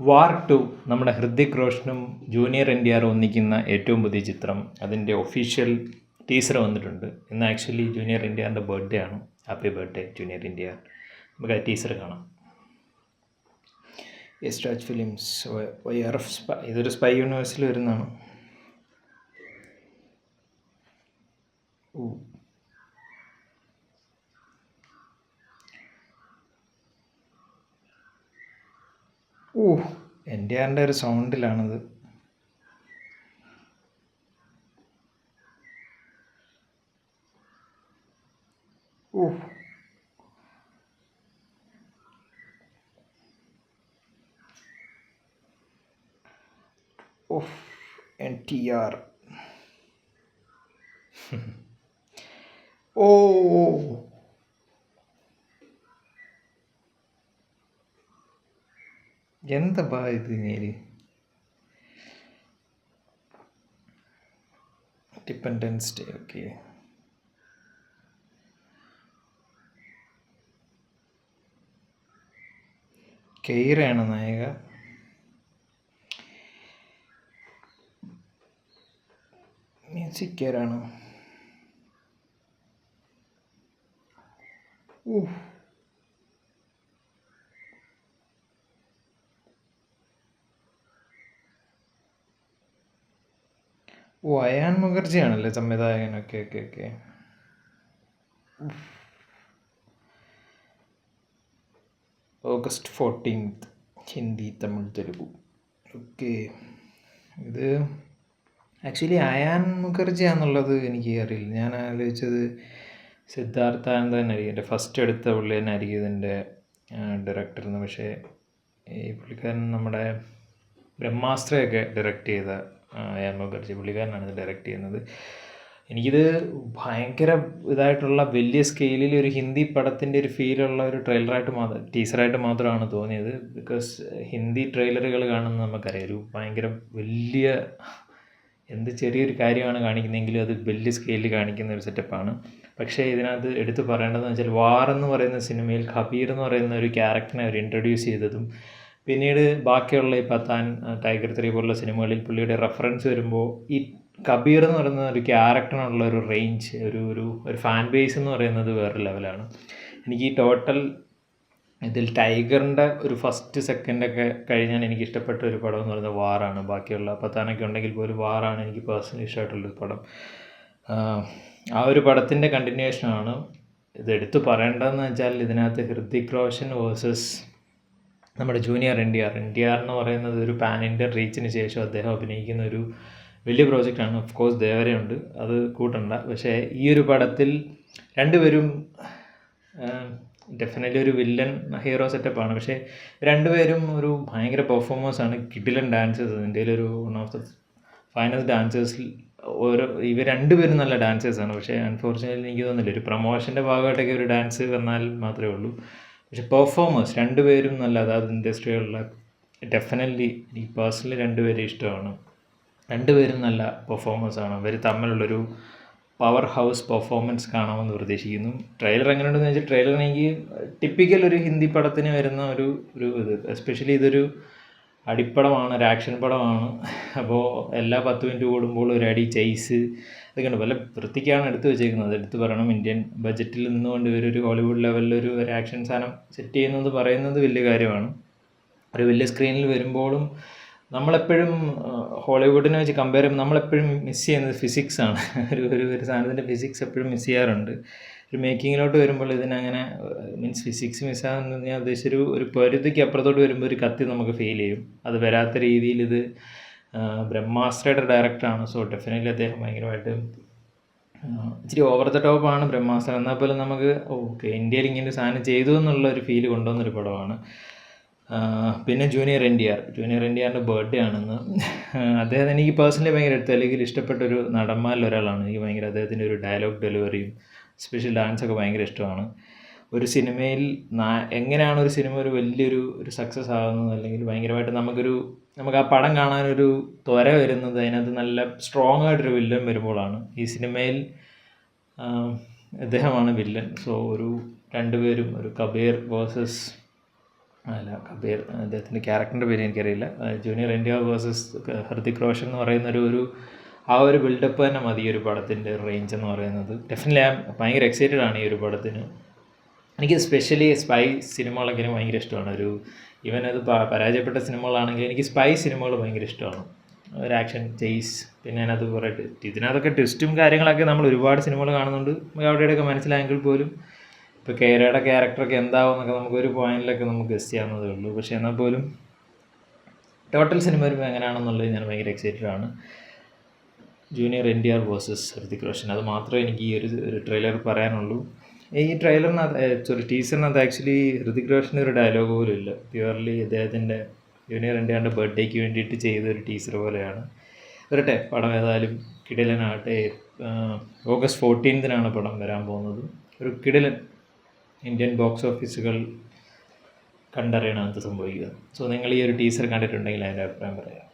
വാർ 2 നമ്മുടെ Hrithik റോഷനും junior NTR ഒന്നിക്കുന്ന ഏറ്റവും പുതിയ ചിത്രം. അതിൻ്റെ ഒഫീഷ്യൽ ടീസർ വന്നിട്ടുണ്ട്. ഇന്ന് ആക്ച്വലി ജൂനിയർ NTRൻ്റെ ബർത്ത്ഡേ ആണ്. Happy birthday junior NTR. നമുക്ക് ആ ടീസർ കാണാം. യസ്രാജ് ഫിലിംസ്, YRF ഇതൊരു സ്പൈ യൂണിവേഴ്സിൽ വരുന്നതാണ്. NTRൻ്റെ ഒരു സൗണ്ടിലാണത്. NTR എന്തപ്പാ ഇത് നേര് ഡിപ്പെൻഡൻസ് ഡേ. ഓക്കെ, കെയ്റയാണ് നായിക. മ്യൂസിക് ആരാണ്? അയാൻ മുഖർജി ആണല്ലേ സംവിധായകൻ. Okay. August 14th Hindi, Tamil, Telugu. Okay, ഇത് ആക്ച്വലി അയാൻ മുഖർജി ആണെന്നുള്ളത് എനിക്ക് അറിയില്ല. ഞാൻ ആലോചിച്ചത് സിദ്ധാർത്ഥാനന്ദനായിരിക്കും, എൻ്റെ ഫസ്റ്റ് എടുത്ത പുള്ളി തന്നെ ആയിരിക്കും ഇതിൻ്റെ ഡയറക്ടർ എന്ന്. പക്ഷേ ഈ പുള്ളിക്കാരൻ നമ്മുടെ ബ്രഹ്മാസ്ത്രയൊക്കെ ഡയറക്റ്റ് ചെയ്ത അയാൻ മുഖർജി പുള്ളിക്കാരനാണ് ഇത് ഡയറക്റ്റ് ചെയ്യുന്നത്. എനിക്കിത് ഭയങ്കര ഇതായിട്ടുള്ള വലിയ സ്കെയിലിൽ ഒരു ഹിന്ദി പടത്തിൻ്റെ ഒരു ഫീലുള്ള ഒരു ടീസറായിട്ട് മാത്രമാണ് തോന്നിയത്. ബിക്കോസ് ഹിന്ദി ട്രെയിലറുകൾ കാണുന്നത് നമുക്കറിയാം, ഒരു ഭയങ്കര വലിയ എന്ത് ചെറിയൊരു കാര്യമാണ് കാണിക്കുന്നതെങ്കിലും അത് വലിയ സ്കെയിലിൽ കാണിക്കുന്ന ഒരു സെറ്റപ്പാണ്. പക്ഷേ ഇതിനകത്ത് എടുത്തു പറയേണ്ടതെന്ന് വെച്ചാൽ വാർ എന്ന് പറയുന്ന സിനിമയിൽ കബീർ എന്ന് പറയുന്ന ഒരു ക്യാരക്ടറിനെ അവർ ഇൻട്രൊഡ്യൂസ് ചെയ്തതും പിന്നീട് ബാക്കിയുള്ള ഈ പത്താൻ, ടൈഗർ 3 പോലുള്ള സിനിമകളിൽ പുള്ളിയുടെ റെഫറൻസ് വരുമ്പോൾ ഈ കബീർ എന്ന് പറയുന്ന ഒരു ക്യാരക്ടറിനുള്ള ഒരു റേഞ്ച്, ഒരു ഫാൻ ബേസ് എന്ന് പറയുന്നത് വേറെ ലെവലാണ്. എനിക്ക് ഈ ടോട്ടൽ ഇതിൽ ടൈഗറിൻ്റെ ഒരു ഫസ്റ്റ് സെക്കൻഡൊക്കെ കഴിഞ്ഞാൽ എനിക്ക് ഇഷ്ടപ്പെട്ട ഒരു പടം എന്ന് പറയുന്നത് വാറാണ്. ബാക്കിയുള്ള പത്താനൊക്കെ ഉണ്ടെങ്കിൽ പോലും വാറാണ് എനിക്ക് പേഴ്സണലി ഇഷ്ടമായിട്ടുള്ളൊരു പടം. ആ ഒരു പടത്തിൻ്റെ കണ്ടിന്യൂഷനാണ് ഇത്. എടുത്തു പറയേണ്ടതെന്ന് വെച്ചാൽ ഇതിനകത്ത് ഹൃതിക് റോഷൻ വേഴ്സസ് നമ്മുടെ ജൂനിയർ NTR എന്ന് പറയുന്നത് ഒരു പാൻ ഇന്ത്യൻ റീച്ചിന് ശേഷം അദ്ദേഹം അഭിനയിക്കുന്ന ഒരു വലിയ പ്രോജക്റ്റാണ്. ഓഫ് കോഴ്സ് ദേവരയുണ്ട്, അത് കൂട്ടണ്ട. പക്ഷേ ഈ ഒരു പടത്തിൽ രണ്ടുപേരും ഡെഫിനറ്റ്ലി ഒരു വില്ലൻ ഹീറോ സെറ്റപ്പാണ്. പക്ഷേ രണ്ടുപേരും ഒരു ഭയങ്കര പെർഫോമേഴ്സാണ്, കിഡിലൻ ഡാൻസേഴ്സ്. ഇന്ത്യയിൽ ഒരു വൺ ഓഫ് ദ ഫൈനസ്റ്റ് ഡാൻസേഴ്സിൽ ഇവർ രണ്ടുപേരും നല്ല ഡാൻസേഴ്സാണ്. പക്ഷേ അൺഫോർച്യുനേറ്റ്ലി എനിക്ക് തോന്നുന്നില്ല ഒരു പ്രൊമോഷൻ്റെ ഭാഗമായിട്ടൊക്കെ ഒരു ഡാൻസ് വന്നാൽ മാത്രമേ ഉള്ളൂ. പക്ഷെ പെർഫോമേഴ്സ് രണ്ടുപേരും നല്ല, അതായത് ഇൻഡസ്ട്രിയിലുള്ള ഡെഫിനറ്റ്ലി എനിക്ക് പേഴ്സണലി രണ്ടുപേരും ഇഷ്ടമാണ്. രണ്ടുപേരും നല്ല പെർഫോമേഴ്സാണ്. അവർ തമ്മിലുള്ളൊരു പവർ ഹൗസ് പെർഫോമൻസ് കാണാമെന്ന് പ്രതീക്ഷിക്കുന്നു. ട്രെയിലർ എങ്ങനെയുണ്ടെന്ന് വെച്ചാൽ ട്രെയിലർ എനിക്ക് ടിപ്പിക്കൽ ഒരു ഹിന്ദി പടത്തിന് വരുന്ന ഒരു ഇത്, എസ്പെഷ്യലി ഇതൊരു അടിപ്പടമാണ്, ഒരു ആക്ഷൻ പടമാണ്. അപ്പോൾ എല്ലാ 10 മിനിറ്റ് കൂടുമ്പോൾ ഒരു അടി, ചെയ്സ് ഇതൊക്കെ ഉണ്ട്. വല്ല വൃത്തിക്കാണ് എടുത്തു വെച്ചേക്കുന്നത്. എടുത്ത് പറയണം, ഇന്ത്യൻ ബഡ്ജറ്റിൽ നിന്നുകൊണ്ട് ഇവരൊരു ഹോളിവുഡ് ലെവലിലൊരു ആക്ഷൻ സാധനം സെറ്റ് ചെയ്യുന്നത് പറയുന്നത് വലിയ കാര്യമാണ്. ഒരു വലിയ സ്ക്രീനിൽ വരുമ്പോഴും നമ്മളെപ്പോഴും ഹോളിവുഡിനെ വെച്ച് കമ്പയർ ചെയ്യുമ്പോൾ നമ്മളെപ്പോഴും മിസ് ചെയ്യുന്നത് ഫിസിക്സാണ്. ഒരു സാധനത്തിൻ്റെ ഫിസിക്സ് എപ്പോഴും മിസ് ചെയ്യാറുണ്ട്. ഒരു മേക്കിങ്ങിലോട്ട് വരുമ്പോൾ ഇതിനങ്ങനെ മീൻസ് ഫിസിക്സ് മിസ്സാകുന്ന ഞാൻ ഉദ്ദേശിച്ചൊരു ഒരു പരിധിക്ക് അപ്പുറത്തോട്ട് വരുമ്പോൾ ഒരു കത്തി നമുക്ക് ഫീൽ ചെയ്യും. അത് വരാത്ത രീതിയിൽ ഇത് ബ്രഹ്മാസ്ത്രയുടെ ഡയറക്ടറാണ്. സോ ഡെഫിനറ്റ്ലി അദ്ദേഹം ഭയങ്കരമായിട്ട് ഇച്ചിരി ഓവർ ദ ടോപ്പാണ് ബ്രഹ്മാസ്ത്ര. എന്നാൽ പോലും നമുക്ക് ഓക്കെ ഇന്ത്യയിൽ ഇങ്ങനെ ഒരു സാധനം ചെയ്തു എന്നുള്ള ഒരു ഫീൽ കൊണ്ടുവന്നൊരു പടമാണ്. പിന്നെ ജൂനിയർ NTRൻ്റെ ബർത്ത്ഡേ ആണെന്ന്. അദ്ദേഹം എനിക്ക് പേഴ്സണലി ഭയങ്കര തെലുങ്കിൽ ഇഷ്ടപ്പെട്ടൊരു നടന്മാരിൽ ഒരാളാണ്. എനിക്ക് ഭയങ്കര അദ്ദേഹത്തിൻ്റെ ഒരു ഡയലോഗ് ഡെലിവറിയും സ്പെഷ്യൽ ഡാൻസൊക്കെ ഭയങ്കര ഇഷ്ടമാണ്. ഒരു സിനിമയിൽ എങ്ങനെയാണ് ഒരു സിനിമ ഒരു വലിയൊരു സക്സസ് ആകുന്നത്, അല്ലെങ്കിൽ ഭയങ്കരമായിട്ട് നമുക്ക് ആ പടം കാണാനൊരു ത്വര വരുന്നത് അതിനകത്ത് നല്ല സ്ട്രോങ് ആയിട്ടൊരു വില്ലൻ വരുമ്പോഴാണ്. ഈ സിനിമയിൽ ഇദ്ദേഹമാണ് വില്ലൻ. സോ രണ്ടുപേരും ഒരു കബീർ വേഴ്സസ് അല്ല, കബീർ അദ്ദേഹത്തിൻ്റെ ക്യാരക്ടറിൻ്റെ പേര് എനിക്കറിയില്ല. Junior NTR versus Hrithik Roshan എന്ന് പറയുന്ന ഒരു ആ ഒരു ബിൽഡപ്പ് തന്നെ മതി ഈ ഒരു പടത്തിൻ്റെ റേഞ്ച് എന്ന് പറയുന്നത്. ഡെഫിനറ്റ്ലി ഞാൻ ഭയങ്കര എക്സൈറ്റഡ് ആണ് ഈ ഒരു പടത്തിന്. എനിക്ക് സ്പെഷ്യലി സ്പൈ സിനിമകളൊക്കെ എനിക്ക് ഭയങ്കര ഇഷ്ടമാണ്. ഈവൻ അത് പരാജയപ്പെട്ട സിനിമകളാണെങ്കിൽ എനിക്ക് സ്പൈ സിനിമകൾ ഭയങ്കര ഇഷ്ടമാണ്. ഒരു ആക്ഷൻ ചേസ്, പിന്നെ അതിനകത്ത് കുറേ ഇതിനകത്തൊക്കെ ട്വിസ്റ്റും കാര്യങ്ങളൊക്കെ നമ്മൾ ഒരുപാട് സിനിമകൾ കാണുന്നുണ്ട്, അവിടെയൊക്കെ മനസ്സിലായെങ്കിൽ പോലും ഇപ്പോൾ കേരയുടെ ക്യാരക്ടറൊക്കെ എന്താവും എന്നൊക്കെ നമുക്കൊരു പോയിന്റിലൊക്കെ നമുക്ക് ഗസ് ചെയ്യാവുന്നതേ ഉള്ളൂ. പക്ഷേ എന്നാൽ പോലും ടോട്ടൽ സിനിമ വരുമ്പോൾ എങ്ങനെയാണെന്നുള്ളത് ഞാൻ ഭയങ്കര എക്സൈറ്റഡ് ആണ്. Junior NTR versus Hrithik Roshan, അത് മാത്രമേ എനിക്ക് ഈ ഒരു ട്രെയിലർ പറയാനുള്ളൂ. ഈ ട്രെയിലറിനകത്ത് ടീസറിനകത്ത് ആക്ച്വലി ഹൃതിക് റോഷന് ഒരു ഡയലോഗ് പോലും ഇല്ല. പ്യുവർലി അദ്ദേഹത്തിൻ്റെ ജൂനിയർ NTRൻ്റെ ബർത്ത്ഡേക്ക് വേണ്ടിയിട്ട് ചെയ്തൊരു ടീസർ പോലെയാണ്. വരട്ടെ, പടം ഏതായാലും കിടിലനാകട്ടെ. August 14 പടം വരാൻ പോകുന്നത്. ഒരു കിടിലൻ ഇന്ത്യൻ ബോക്സ് ഓഫീസുകൾ കണ്ടറിയണം എന്ത് സംഭവിക്കുക. സോ നിങ്ങൾ ഈ ഒരു ടീസർ കണ്ടിട്ടുണ്ടെങ്കിൽ അതിൻ്റെ അഭിപ്രായം പറയാം.